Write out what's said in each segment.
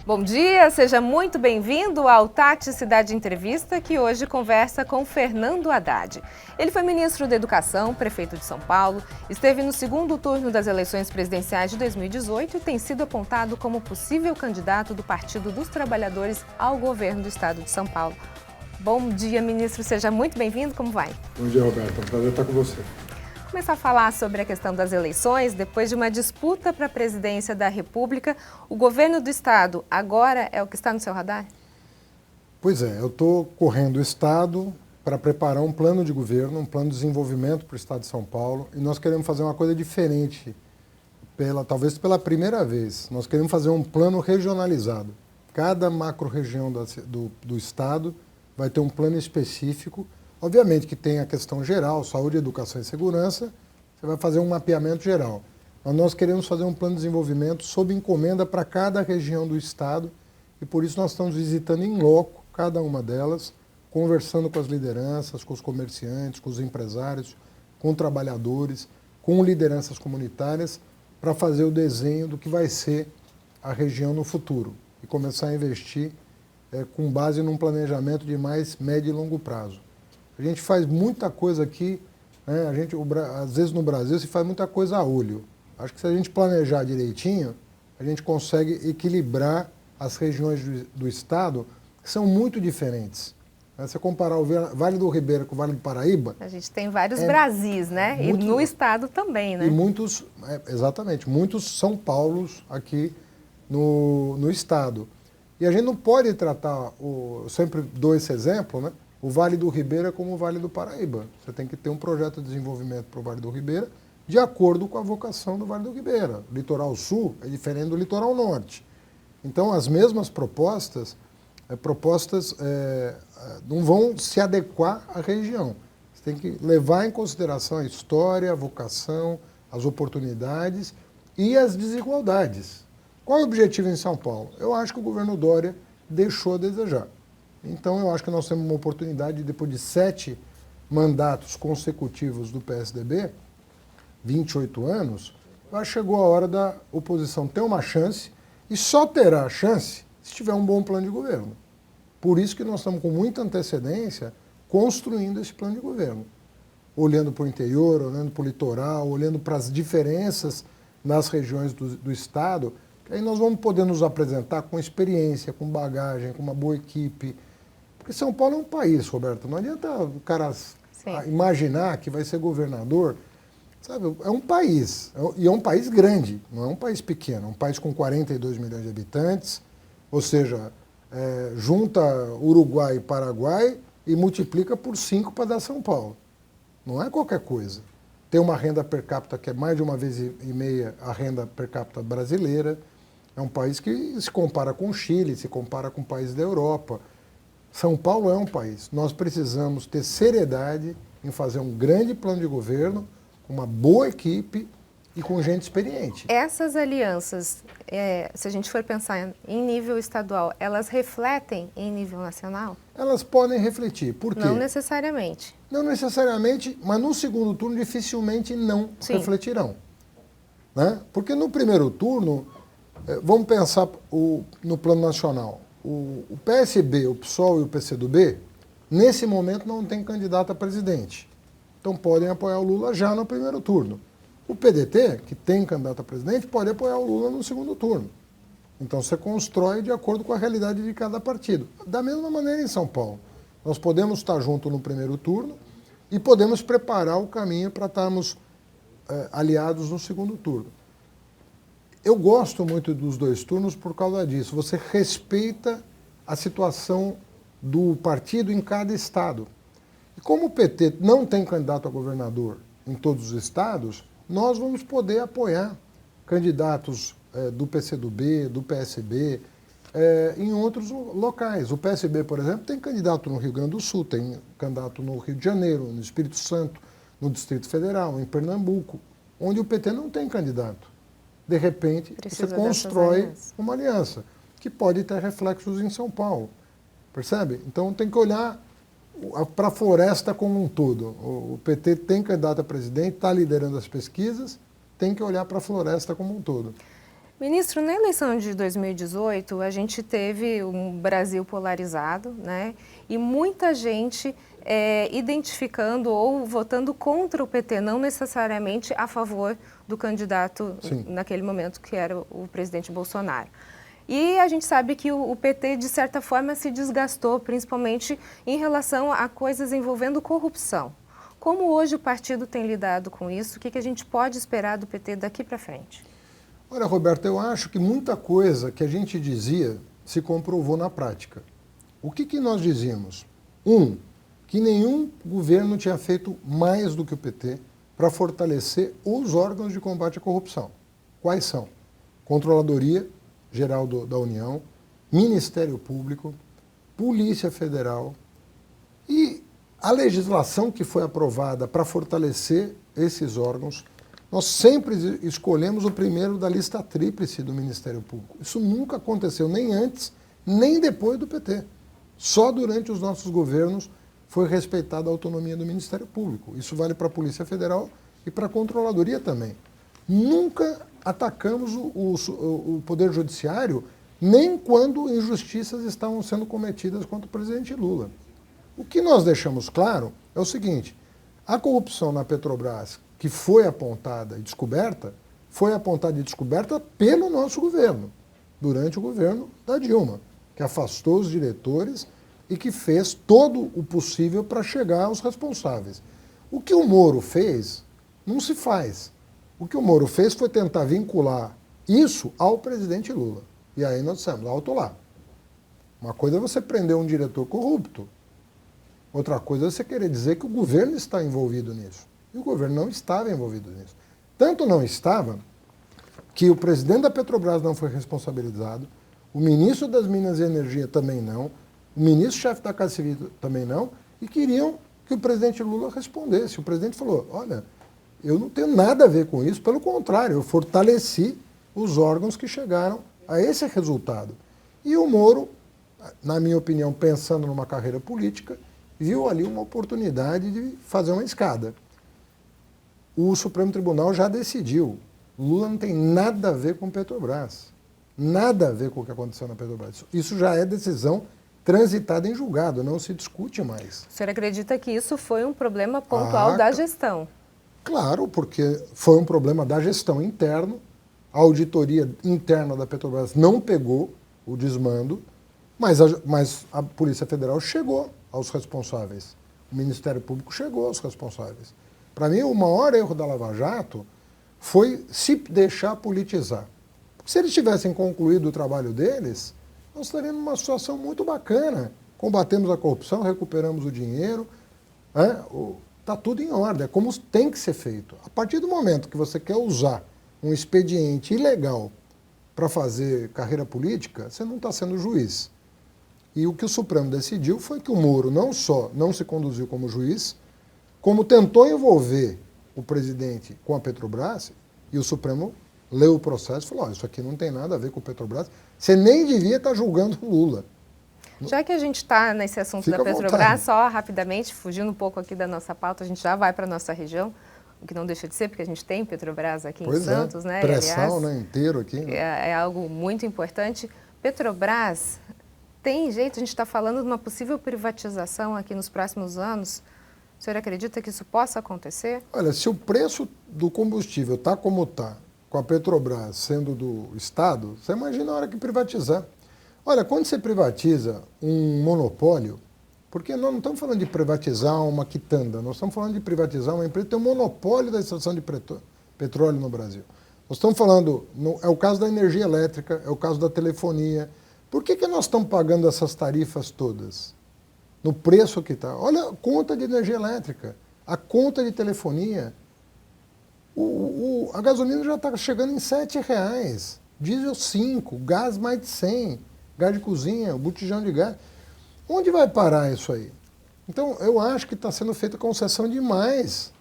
Bom dia, seja muito bem-vindo ao Tati Cidade Entrevista, que hoje conversa com Fernando Haddad. Ele foi ministro da Educação, prefeito de São Paulo, esteve no segundo turno das eleições presidenciais de 2018 e tem sido apontado como possível candidato do Partido dos Trabalhadores ao governo do estado de São Paulo. Bom dia, ministro, seja muito bem-vindo, como vai? Bom dia, Roberto, é um prazer estar com você. Começar a falar sobre a questão das eleições. Depois de uma disputa para a presidência da República, o governo do estado agora é o que está no seu radar? Pois é, eu estou correndo o estado para preparar um plano de governo, um plano de desenvolvimento para o estado de São Paulo, e nós queremos fazer uma coisa diferente, talvez pela primeira vez. Nós queremos fazer um plano regionalizado. Cada macro-região do estado vai ter um plano específico. Obviamente que tem a questão geral, saúde, educação e segurança, você vai fazer um mapeamento geral. Mas nós queremos fazer um plano de desenvolvimento sob encomenda para cada região do estado e por isso nós estamos visitando em loco cada uma delas, conversando com as lideranças, com os comerciantes, com os empresários, com trabalhadores, com lideranças comunitárias, para fazer o desenho do que vai ser a região no futuro e começar a investir com base num planejamento de mais médio e longo prazo. A gente faz muita coisa aqui, né? Às vezes no Brasil se faz muita coisa a olho. Acho que se a gente planejar direitinho, a gente consegue equilibrar as regiões do estado, que são muito diferentes. Se você comparar o Vale do Ribeira com o Vale do Paraíba... A gente tem vários Brasis, né? E no estado também, né? E muitos, exatamente, muitos São Paulos aqui no estado. E a gente não pode tratar, eu sempre dou esse exemplo, né? O Vale do Ribeira como o Vale do Paraíba. Você tem que ter um projeto de desenvolvimento para o Vale do Ribeira de acordo com a vocação do Vale do Ribeira. O litoral sul é diferente do litoral norte. Então, as mesmas propostas não vão se adequar à região. Você tem que levar em consideração a história, a vocação, as oportunidades e as desigualdades. Qual é o objetivo em São Paulo? Eu acho que o governo Dória deixou a desejar. Então, eu acho que nós temos uma oportunidade, depois de 7 mandatos consecutivos do PSDB, 28 anos, já chegou a hora da oposição ter uma chance, e só terá chance se tiver um bom plano de governo. Por isso que nós estamos com muita antecedência construindo esse plano de governo. Olhando para o interior, olhando para o litoral, olhando para as diferenças nas regiões do estado, que aí nós vamos poder nos apresentar com experiência, com bagagem, com uma boa equipe. Porque São Paulo é um país, Roberto. Não adianta o cara imaginar que vai ser governador. Sabe, é um país. E é um país grande, não é um país pequeno. É um país com 42 milhões de habitantes. Ou seja, junta Uruguai e Paraguai e multiplica por 5 para dar São Paulo. Não é qualquer coisa. Tem uma renda per capita que é mais de uma vez e meia a renda per capita brasileira. É um país que se compara com o Chile, se compara com países da Europa. São Paulo é um país. Nós precisamos ter seriedade em fazer um grande plano de governo, com uma boa equipe e com gente experiente. Essas alianças, se a gente for pensar em nível estadual, elas refletem em nível nacional? Elas podem refletir. Por quê? Não necessariamente. Não necessariamente, mas no segundo turno dificilmente não refletirão. Né? Porque no primeiro turno, vamos pensar no plano nacional. O PSB, o PSOL e o PCdoB, nesse momento não tem candidato a presidente. Então podem apoiar o Lula já no primeiro turno. O PDT, que tem candidato a presidente, pode apoiar o Lula no segundo turno. Então você constrói de acordo com a realidade de cada partido. Da mesma maneira em São Paulo. Nós podemos estar juntos no primeiro turno e podemos preparar o caminho para estarmos aliados no segundo turno. Eu gosto muito dos dois turnos por causa disso. Você respeita a situação do partido em cada estado. E como o PT não tem candidato a governador em todos os estados, nós vamos poder apoiar candidatos do PCdoB, do PSB, em outros locais. O PSB, por exemplo, tem candidato no Rio Grande do Sul, tem candidato no Rio de Janeiro, no Espírito Santo, no Distrito Federal, em Pernambuco, onde o PT não tem candidato. De repente, você constrói uma aliança, que pode ter reflexos em São Paulo. Percebe? Então tem que olhar para a floresta como um todo. O PT tem candidato a presidente, está liderando as pesquisas, tem que olhar para a floresta como um todo. Ministro, na eleição de 2018, a gente teve um Brasil polarizado, né? E muita gente identificando ou votando contra o PT, não necessariamente a favor do candidato naquele momento, que era o presidente Bolsonaro. E a gente sabe que o PT, de certa forma, se desgastou, principalmente em relação a coisas envolvendo corrupção. Como hoje o partido tem lidado com isso? O que a gente pode esperar do PT daqui para frente? Olha, Roberto, eu acho que muita coisa que a gente dizia se comprovou na prática. O que nós dizíamos? Que nenhum governo tinha feito mais do que o PT para fortalecer os órgãos de combate à corrupção. Quais são? Controladoria Geral da União, Ministério Público, Polícia Federal e a legislação que foi aprovada para fortalecer esses órgãos. Nós sempre escolhemos o primeiro da lista tríplice do Ministério Público. Isso nunca aconteceu, nem antes, nem depois do PT. Só durante os nossos governos foi respeitada a autonomia do Ministério Público. Isso vale para a Polícia Federal e para a Controladoria também. Nunca atacamos o Poder Judiciário, nem quando injustiças estavam sendo cometidas contra o presidente Lula. O que nós deixamos claro é o seguinte: a corrupção na Petrobras, que foi apontada e descoberta, foi apontada e descoberta pelo nosso governo, durante o governo da Dilma, que afastou os diretores e que fez todo o possível para chegar aos responsáveis. O que o Moro fez, não se faz. O que o Moro fez foi tentar vincular isso ao presidente Lula. E aí nós dissemos, alto lá. Uma coisa é você prender um diretor corrupto. Outra coisa é você querer dizer que o governo está envolvido nisso. E o governo não estava envolvido nisso. Tanto não estava que o presidente da Petrobras não foi responsabilizado, o ministro das Minas e Energia também não, o ministro-chefe da Casa Civil também não, e queriam que o presidente Lula respondesse. O presidente falou, olha, eu não tenho nada a ver com isso, pelo contrário, eu fortaleci os órgãos que chegaram a esse resultado. E o Moro, na minha opinião, pensando numa carreira política, viu ali uma oportunidade de fazer uma escada. O Supremo Tribunal já decidiu. Lula não tem nada a ver com Petrobras. Nada a ver com o que aconteceu na Petrobras. Isso já é decisão transitada em julgado, não se discute mais. O senhor acredita que isso foi um problema pontual da gestão? Claro, porque foi um problema da gestão interna. A auditoria interna da Petrobras não pegou o desmando, mas a Polícia Federal chegou aos responsáveis. O Ministério Público chegou aos responsáveis. Para mim, o maior erro da Lava Jato foi se deixar politizar. Porque se eles tivessem concluído o trabalho deles, nós estaríamos numa situação muito bacana. Combatemos a corrupção, recuperamos o dinheiro, está tudo em ordem, é como tem que ser feito. A partir do momento que você quer usar um expediente ilegal para fazer carreira política, você não está sendo juiz. E o que o Supremo decidiu foi que o Moro não só não se conduziu como juiz, como tentou envolver o presidente com a Petrobras, e o Supremo leu o processo e falou, isso aqui não tem nada a ver com a Petrobras, você nem devia estar julgando o Lula. Já que a gente está nesse assunto da Petrobras, só rapidamente, fugindo um pouco aqui da nossa pauta, a gente já vai para a nossa região, o que não deixa de ser, porque a gente tem Petrobras aqui em Santos, né? Pré-sal, né? Inteiro aqui. Né? É algo muito importante. Petrobras, tem jeito, a gente está falando de uma possível privatização aqui nos próximos anos. O senhor acredita que isso possa acontecer? Olha, se o preço do combustível está como está, com a Petrobras sendo do Estado, você imagina a hora que privatizar. Olha, quando você privatiza um monopólio, porque nós não estamos falando de privatizar uma quitanda, nós estamos falando de privatizar uma empresa que tem um monopólio da extração de petróleo no Brasil. Nós estamos falando, é o caso da energia elétrica, é o caso da telefonia. Por que nós estamos pagando essas tarifas todas? No preço que está. Olha a conta de energia elétrica, a conta de telefonia. A gasolina já está chegando em R$7, diesel 5, gás mais de 100, gás de cozinha, botijão de gás. Onde vai parar isso aí? Então, eu acho que está sendo feita concessão demais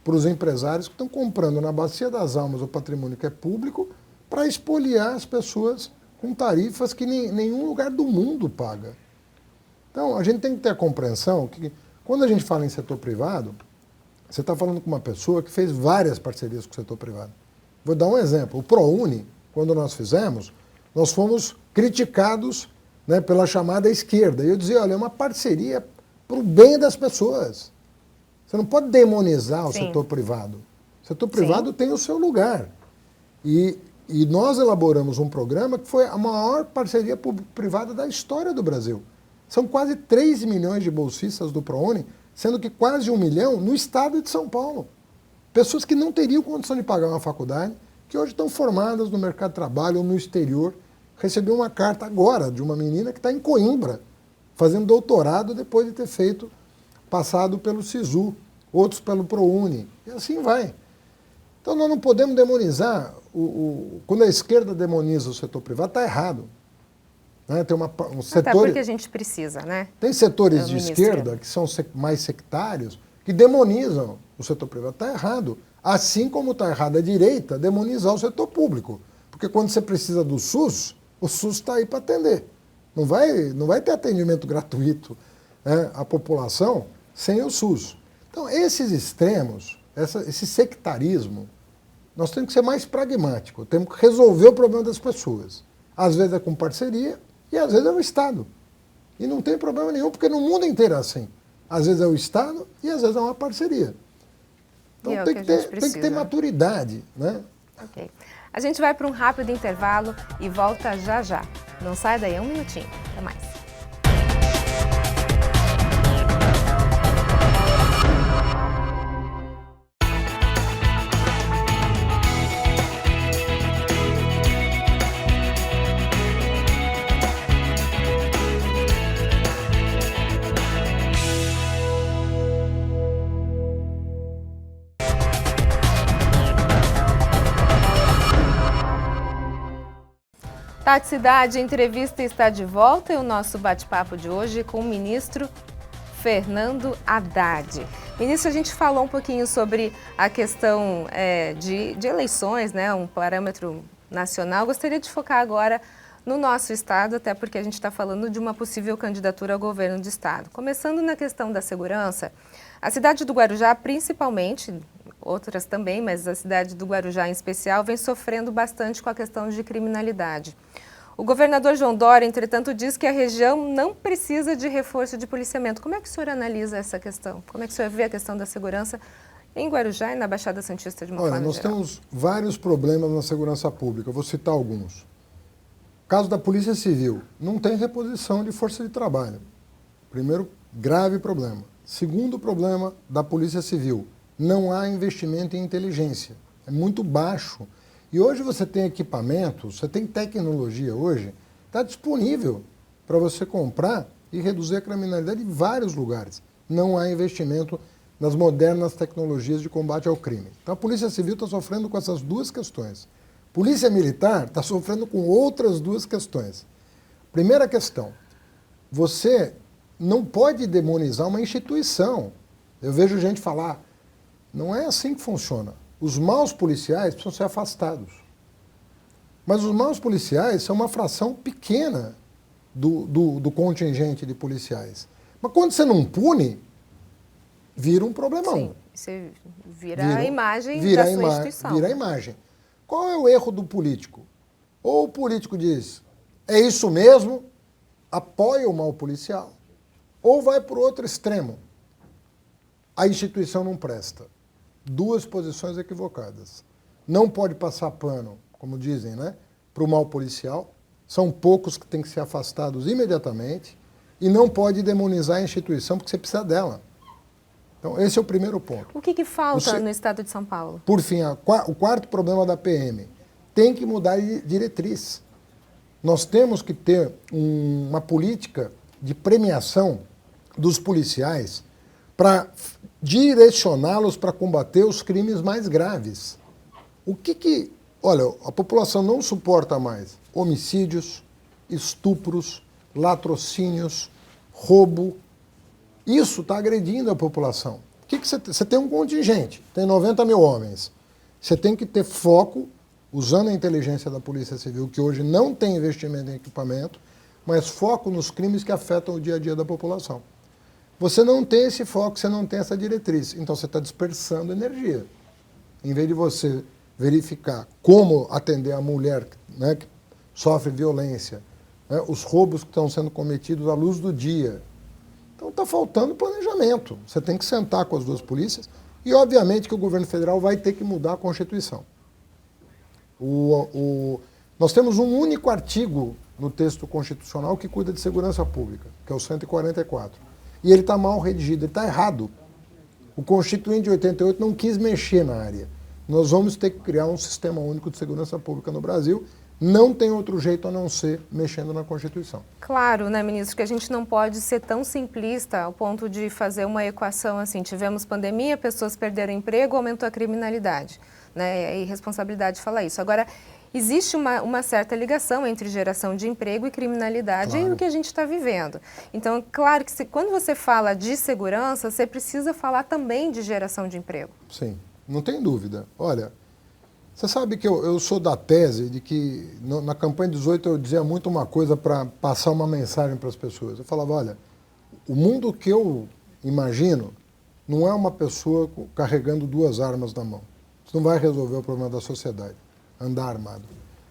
para os empresários que estão comprando na Bacia das Almas o patrimônio que é público para expoliar as pessoas com tarifas que nenhum lugar do mundo paga. Então, a gente tem que ter a compreensão que, quando a gente fala em setor privado, você está falando com uma pessoa que fez várias parcerias com o setor privado. Vou dar um exemplo. O ProUni quando nós fizemos, nós fomos criticados, né, pela chamada esquerda. E eu dizia, olha, é uma parceria para o bem das pessoas. Você não pode demonizar o setor privado. O setor privado tem o seu lugar. E nós elaboramos um programa que foi a maior parceria público-privada da história do Brasil. São quase 3 milhões de bolsistas do ProUni, sendo que quase 1 milhão no estado de São Paulo. Pessoas que não teriam condição de pagar uma faculdade, que hoje estão formadas no mercado de trabalho ou no exterior. Recebi uma carta agora de uma menina que está em Coimbra, fazendo doutorado depois de ter passado pelo SISU, outros pelo ProUni, e assim vai. Então nós não podemos demonizar, quando a esquerda demoniza o setor privado, está errado. Né? Tem um setor, até porque a gente precisa, né? Tem setores de esquerda que são mais sectários, que demonizam o setor privado. Está errado. Assim como está errado a direita demonizar o setor público. Porque quando você precisa do SUS, o SUS está aí para atender. Não vai ter atendimento gratuito, né, à população sem o SUS. Então, esses extremos, esse sectarismo, nós temos que ser mais pragmáticos, temos que resolver o problema das pessoas. Às vezes é com parceria e às vezes é o Estado. E não tem problema nenhum, porque no mundo inteiro é assim. Às vezes é o Estado e às vezes é uma parceria. Então tem que ter maturidade, né? Ok. A gente vai para um rápido intervalo e volta já já. Não sai daí, 1 minutinho. Até mais. Tati Cidade, a entrevista está de volta e o nosso bate-papo de hoje com o ministro Fernando Haddad. Ministro, a gente falou um pouquinho sobre a questão de eleições, né, um parâmetro nacional. Gostaria de focar agora no nosso estado, até porque a gente está falando de uma possível candidatura ao governo do estado. Começando na questão da segurança, a cidade do Guarujá, principalmente, outras também, mas a cidade do Guarujá em especial, vem sofrendo bastante com a questão de criminalidade. O governador João Dória, entretanto, diz que a região não precisa de reforço de policiamento. Como é que o senhor analisa essa questão? Como é que o senhor vê a questão da segurança em Guarujá e na Baixada Santista de uma forma geral? Nós temos vários problemas na segurança pública, eu vou citar alguns. O caso da Polícia Civil, não tem reposição de força de trabalho. Primeiro, grave problema. Segundo problema da Polícia Civil, não há investimento em inteligência. É muito baixo. E hoje você tem equipamento, você tem tecnologia hoje, está disponível para você comprar e reduzir a criminalidade em vários lugares. Não há investimento nas modernas tecnologias de combate ao crime. Então a Polícia Civil está sofrendo com essas duas questões. Polícia Militar está sofrendo com outras duas questões. Primeira questão, você não pode demonizar uma instituição. Eu vejo gente falar, não é assim que funciona. Os maus policiais precisam ser afastados. Mas os maus policiais são uma fração pequena do contingente de policiais. Mas quando você não pune, vira um problemão. Sim, você vira a imagem da sua instituição. Vira a imagem. Qual é o erro do político? Ou o político diz, é isso mesmo, apoia o mal policial, ou vai para o outro extremo. A instituição não presta. Duas posições equivocadas. Não pode passar pano, como dizem, né, para o mal policial. São poucos que têm que ser afastados imediatamente. E não pode demonizar a instituição, porque você precisa dela. Então, esse é o primeiro ponto. O que falta no estado de São Paulo? Por fim, o quarto problema da PM. Tem que mudar de diretriz. Nós temos que ter uma política de premiação dos policiais para direcioná-los para combater os crimes mais graves. Olha, a população não suporta mais homicídios, estupros, latrocínios, roubo. Isso está agredindo a população. Você tem um contingente, tem 90 mil homens. Você tem que ter foco, usando a inteligência da Polícia Civil, que hoje não tem investimento em equipamento, mas foco nos crimes que afetam o dia a dia da população. Você não tem esse foco, você não tem essa diretriz, então você está dispersando energia. Em vez de você verificar como atender a mulher, né, que sofre violência, né, os roubos que estão sendo cometidos à luz do dia. Então está faltando planejamento. Você tem que sentar com as duas polícias e, obviamente, que o governo federal vai ter que mudar a Constituição. Nós temos um único artigo no texto constitucional que cuida de segurança pública, que é o 144. E ele está mal redigido, ele está errado. O Constituinte de 88 não quis mexer na área. Nós vamos ter que criar um sistema único de segurança pública no Brasil. Não tem outro jeito a não ser mexendo na Constituição. Claro, né, ministro, que a gente não pode ser tão simplista ao ponto de fazer uma equação assim, tivemos pandemia, pessoas perderam emprego, aumentou a criminalidade, né, é irresponsabilidade falar isso. Agora, existe uma certa ligação entre geração de emprego e criminalidade, claro, e o que a gente está vivendo. Então, claro que quando você fala de segurança, você precisa falar também de geração de emprego. Sim, não tem dúvida. Olha, você sabe que eu sou da tese de que na campanha 18 eu dizia muito uma coisa para passar uma mensagem para as pessoas. Eu falava, olha, o mundo que eu imagino não é uma pessoa carregando duas armas na mão. Isso não vai resolver o problema da sociedade, andar armado.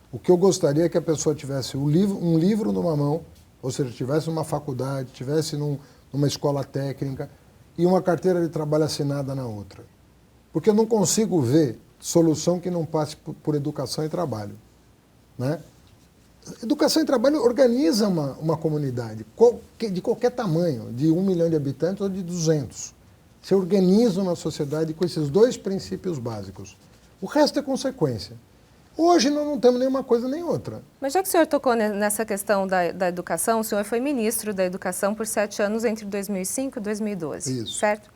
O que eu gostaria é que a pessoa tivesse um livro numa mão, ou seja, tivesse numa faculdade, tivesse numa escola técnica e uma carteira de trabalho assinada na outra. Porque eu não consigo ver solução que não passe por educação e trabalho, né? Educação e trabalho organiza uma comunidade, de qualquer tamanho, de 1 milhão de habitantes ou de 200. Você organiza uma sociedade com esses dois princípios básicos. O resto é consequência. Hoje nós não temos nenhuma coisa nem outra. Mas já que o senhor tocou nessa questão da educação, o senhor foi ministro da Educação por 7 anos entre 2005 e 2012, Isso. certo?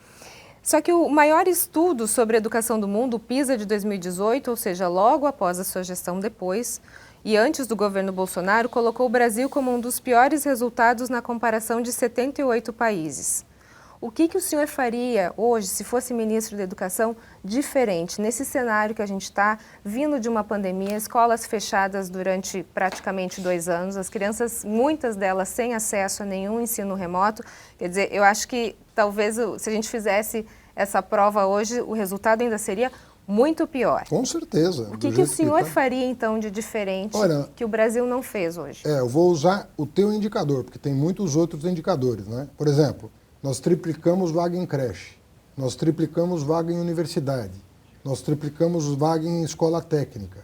Só que o maior estudo sobre a educação do mundo, o PISA de 2018, ou seja, logo após a sua gestão depois, e antes do governo Bolsonaro, colocou o Brasil como um dos piores resultados na comparação de 78 países. O que o senhor faria hoje, se fosse ministro da Educação, diferente nesse cenário que a gente está, vindo de uma pandemia, escolas fechadas durante praticamente 2 anos, as crianças, muitas delas sem acesso a nenhum ensino remoto? Quer dizer, eu acho que talvez se a gente fizesse essa prova hoje, o resultado ainda seria muito pior. Com certeza. O que o senhor faria, então, de diferente que o Brasil não fez hoje? Eu vou usar o teu indicador, porque tem muitos outros indicadores, né? Por exemplo, nós triplicamos vaga em creche, nós triplicamos vaga em universidade, nós triplicamos vaga em escola técnica.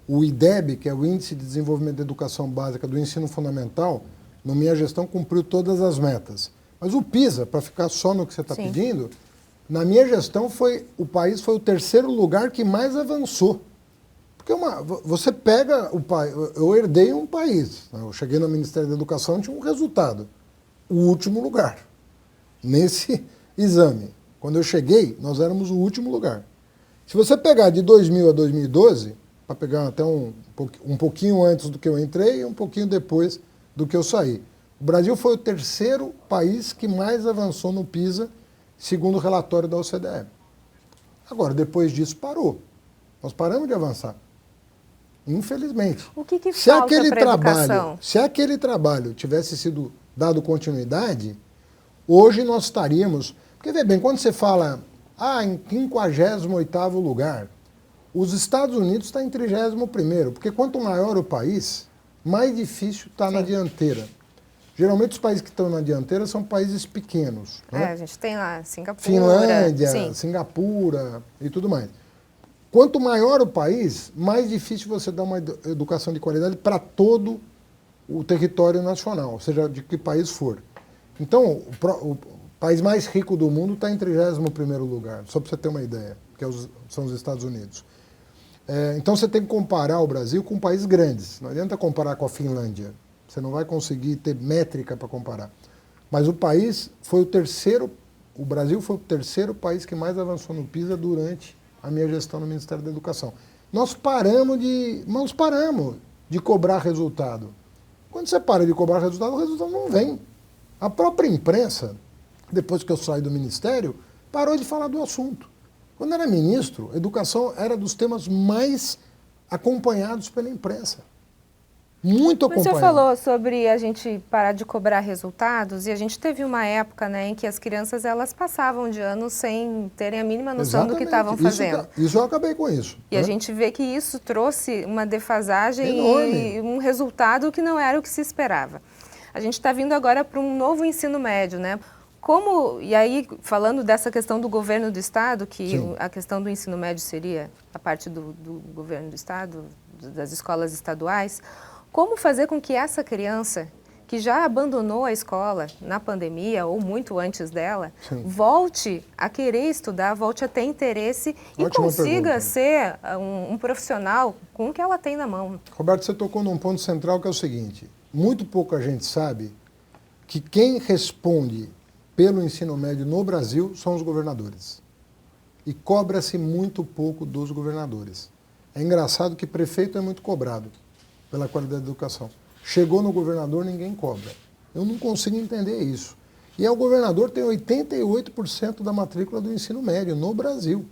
O IDEB, que é o Índice de Desenvolvimento da Educação Básica do Ensino Fundamental, na minha gestão cumpriu todas as metas. Mas o PISA, para ficar só no que você está pedindo, na minha gestão o país foi o 3º lugar que mais avançou. Porque você pega o país, eu herdei um país, né? Eu cheguei no Ministério da Educação e tinha um resultado, o último lugar. Nesse exame. Quando eu cheguei, nós éramos o último lugar. Se você pegar de 2000 a 2012, para pegar até um pouquinho antes do que eu entrei e um pouquinho depois do que eu saí, o Brasil foi o 3º país que mais avançou no PISA, segundo o relatório da OCDE. Agora, depois disso, parou. Nós paramos de avançar. Infelizmente. O que falta para a educação? Se aquele trabalho tivesse sido dado continuidade, hoje nós estaríamos... Porque, vê bem, quando você fala em 58º lugar, os Estados Unidos estão em 31º, porque quanto maior o país, mais difícil está na dianteira. Geralmente os países que estão na dianteira são países pequenos. Né? A gente tem lá Singapura. Finlândia, Singapura e tudo mais. Quanto maior o país, mais difícil você dar uma educação de qualidade para todo o território nacional, seja de que país for. Então, o país mais rico do mundo está em 31º lugar, só para você ter uma ideia, que são os Estados Unidos. Então, você tem que comparar o Brasil com países grandes. Não adianta comparar com a Finlândia. Você não vai conseguir ter métrica para comparar. Mas o país foi o Brasil foi o 3º país que mais avançou no PISA durante a minha gestão no Ministério da Educação. Nós paramos de cobrar resultado. Quando você para de cobrar resultado, o resultado não vem. A própria imprensa, depois que eu saí do Ministério, parou de falar do assunto. Quando eu era ministro, a educação era dos temas mais acompanhados pela imprensa. muito O acompanhado. senhor falou sobre a gente parar de cobrar resultados, e a gente teve uma época, né, em que as crianças elas passavam de ano sem terem a mínima noção do que estavam fazendo. Isso eu acabei com isso. E a gente vê que isso trouxe uma defasagem enorme. E um resultado que não era o que se esperava. A gente está vindo agora para um novo ensino médio, né? E aí, falando dessa questão do governo do Estado, que Sim. a questão do ensino médio seria a parte do governo do Estado, das escolas estaduais, como fazer com que essa criança, que já abandonou a escola na pandemia ou muito antes dela, Sim. volte a querer estudar, volte a ter interesse e Ótima consiga pergunta. ser um profissional com o que ela tem na mão. Roberto, você tocou num ponto central que é o seguinte, muito pouca gente sabe que quem responde pelo ensino médio no Brasil são os governadores. E cobra-se muito pouco dos governadores. É engraçado que prefeito é muito cobrado pela qualidade da educação. Chegou no governador, ninguém cobra. Eu não consigo entender isso. E o governador tem 88% da matrícula do ensino médio no Brasil.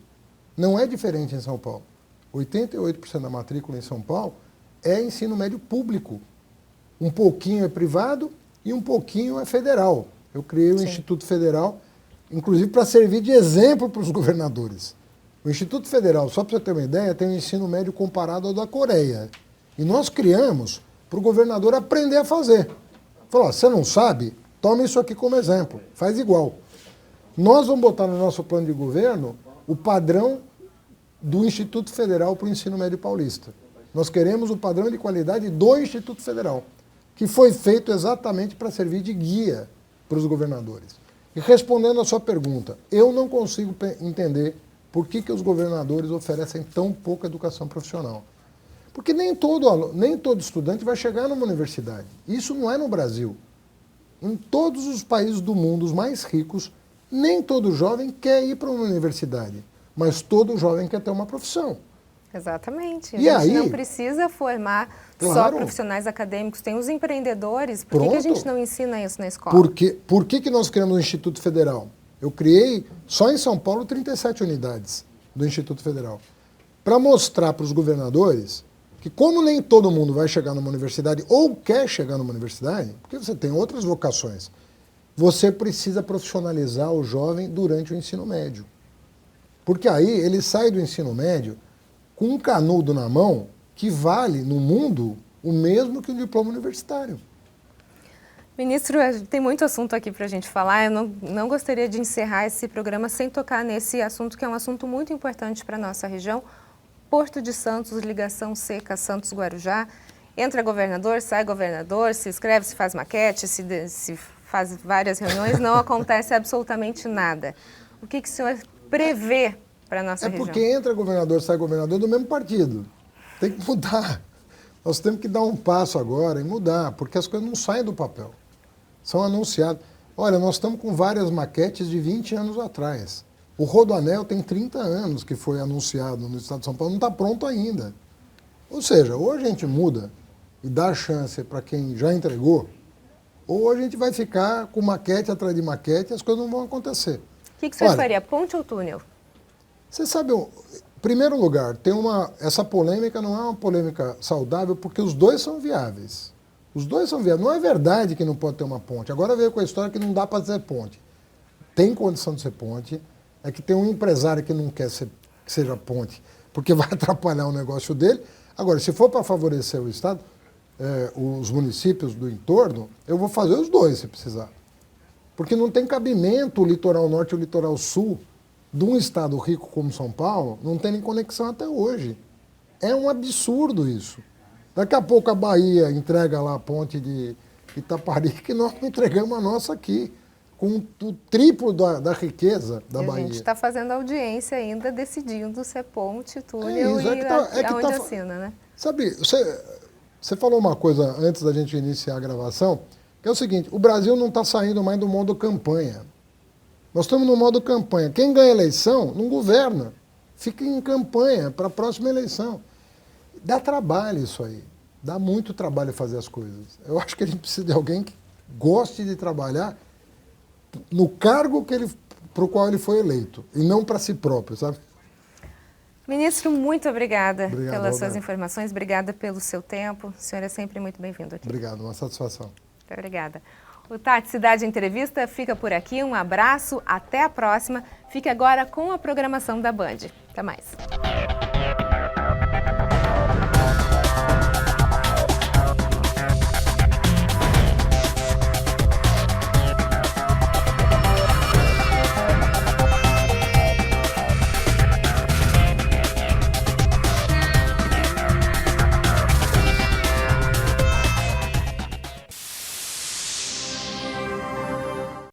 Não é diferente em São Paulo. 88% da matrícula em São Paulo é ensino médio público. Um pouquinho é privado e um pouquinho é federal. Eu criei o Instituto Federal, inclusive para servir de exemplo para os governadores. O Instituto Federal, só para você ter uma ideia, tem um ensino médio comparado ao da Coreia. E nós criamos para o governador aprender a fazer. Falou, você não sabe? Toma isso aqui como exemplo, faz igual. Nós vamos botar no nosso plano de governo o padrão do Instituto Federal para o ensino médio paulista. Nós queremos o padrão de qualidade do Instituto Federal, que foi feito exatamente para servir de guia para os governadores. E respondendo a sua pergunta, eu não consigo entender por que os governadores oferecem tão pouca educação profissional. Porque nem todo estudante vai chegar numa universidade. Isso não é no Brasil. Em todos os países do mundo, os mais ricos, nem todo jovem quer ir para uma universidade, mas todo jovem quer ter uma profissão. Exatamente. E a gente aí, não precisa formar só claro, profissionais acadêmicos, tem os empreendedores. Por que a gente não ensina isso na escola? Por que nós criamos o Instituto Federal? Eu criei, só em São Paulo, 37 unidades do Instituto Federal, para mostrar para os governadores que como nem todo mundo vai chegar numa universidade ou quer chegar numa universidade, porque você tem outras vocações, você precisa profissionalizar o jovem durante o ensino médio. Porque aí ele sai do ensino médio com um canudo na mão que vale no mundo o mesmo que um diploma universitário. Ministro, tem muito assunto aqui para a gente falar. Eu não gostaria de encerrar esse programa sem tocar nesse assunto, que é um assunto muito importante para a nossa região. Porto de Santos, ligação seca Santos-Guarujá. Entra governador, sai governador, se inscreve, se faz maquete, se faz várias reuniões, não acontece absolutamente nada. O que o senhor prevê para a nossa região? É porque entra governador, sai governador do mesmo partido. Tem que mudar. Nós temos que dar um passo agora e mudar, porque as coisas não saem do papel. São anunciadas. Olha, nós estamos com várias maquetes de 20 anos atrás. O Rodoanel tem 30 anos que foi anunciado no estado de São Paulo, não está pronto ainda. Ou seja, ou a gente muda e dá chance para quem já entregou, ou a gente vai ficar com maquete atrás de maquete e as coisas não vão acontecer. O que o senhor faria, ponte ou túnel? Você sabe, em primeiro lugar, essa polêmica não é uma polêmica saudável porque os dois são viáveis. Os dois são viáveis. Não é verdade que não pode ter uma ponte. Agora veio com a história que não dá para ser ponte. Tem condição de ser ponte. É que tem um empresário que não quer que seja ponte, porque vai atrapalhar o negócio dele. Agora, se for para favorecer o Estado, os municípios do entorno, eu vou fazer os dois, se precisar. Porque não tem cabimento o litoral norte e o litoral sul de um estado rico como São Paulo, não tem nem conexão até hoje. É um absurdo isso. Daqui a pouco a Bahia entrega lá a ponte de Itaparica, que nós não entregamos a nossa aqui, com o triplo da riqueza da Bahia. A gente está fazendo audiência ainda, decidindo se é ponte, túnel aonde assina, né? Sabe, você falou uma coisa antes da gente iniciar a gravação, que é o seguinte, o Brasil não está saindo mais do modo campanha. Nós estamos no modo campanha. Quem ganha eleição não governa. Fica em campanha para a próxima eleição. Dá trabalho isso aí. Dá muito trabalho fazer as coisas. Eu acho que a gente precisa de alguém que goste de trabalhar no cargo para o qual ele foi eleito, e não para si próprio, sabe? Ministro, muito obrigada Obrigado, pelas suas Roberto. informações, obrigada pelo seu tempo. O senhor é sempre muito bem-vindo aqui. Obrigado, uma satisfação. Muito obrigada. O Tati Cidade Entrevista fica por aqui. Um abraço, até a próxima. Fique agora com a programação da Band. Até mais.